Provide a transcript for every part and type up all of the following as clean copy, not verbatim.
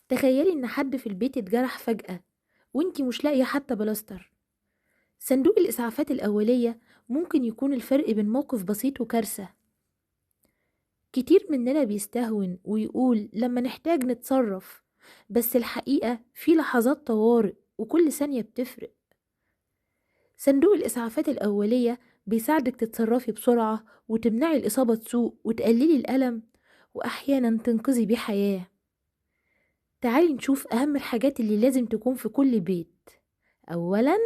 تخيلي إن حد في البيت اتجرح فجأة وانتي مش لاقية حتى بلاستر. صندوق الإسعافات الأولية ممكن يكون الفرق بين موقف بسيط وكارثة. كتير مننا بيستهون ويقول لما نحتاج نتصرف، بس الحقيقة في لحظات طوارئ وكل ثانية بتفرق. صندوق الإسعافات الأولية بيساعدك تتصرفي بسرعة وتمنعي الإصابة تسوء وتقللي الألم، وأحيانا تنقذي بيه حياة. تعالي نشوف أهم الحاجات اللي لازم تكون في كل بيت. أولا،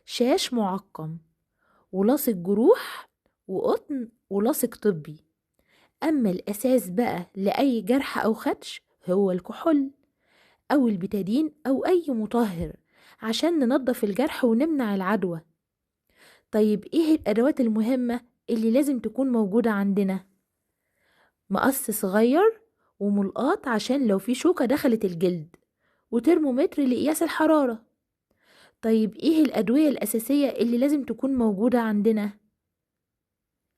شاش معقم ولاصق جروح وقطن ولاصق طبي. أما الأساس بقى لأي جرح أو خدش هو الكحول أو البتادين أو أي مطهر عشان ننظف الجرح ونمنع العدوى. طيب إيه الأدوات المهمة اللي لازم تكون موجودة عندنا؟ مقص صغير وملقاط عشان لو في شوكة دخلت الجلد، وترمومتر لقياس الحرارة. طيب ايه الأدوية الأساسية اللي لازم تكون موجودة عندنا؟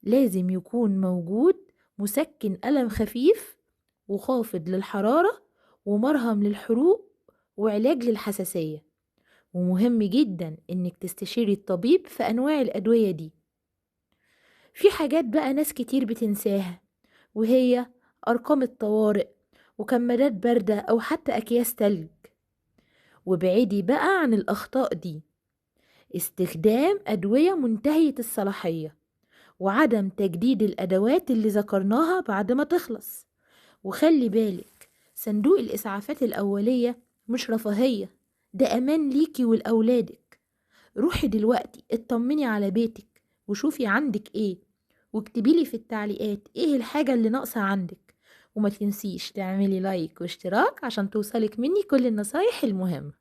لازم يكون موجود مسكن ألم خفيف وخافض للحرارة ومرهم للحروق وعلاج للحساسية. ومهم جدا انك تستشيري الطبيب في أنواع الأدوية دي. في حاجات بقى ناس كتير بتنساها، وهي أرقام الطوارئ وكمادات باردة أو حتى أكياس تلج. وابعدي بقى عن الأخطاء دي: استخدام أدوية منتهية الصلاحية، وعدم تجديد الأدوات اللي ذكرناها بعد ما تخلص. وخلي بالك، صندوق الإسعافات الأولية مش رفاهية، ده أمان ليكي ولأولادك. روحي دلوقتي اطمني على بيتك وشوفي عندك ايه، واكتبيلي في التعليقات ايه الحاجة اللي ناقصة عندك. وما تنسيش تعملي لايك واشتراك عشان توصلك مني كل النصايح المهمة.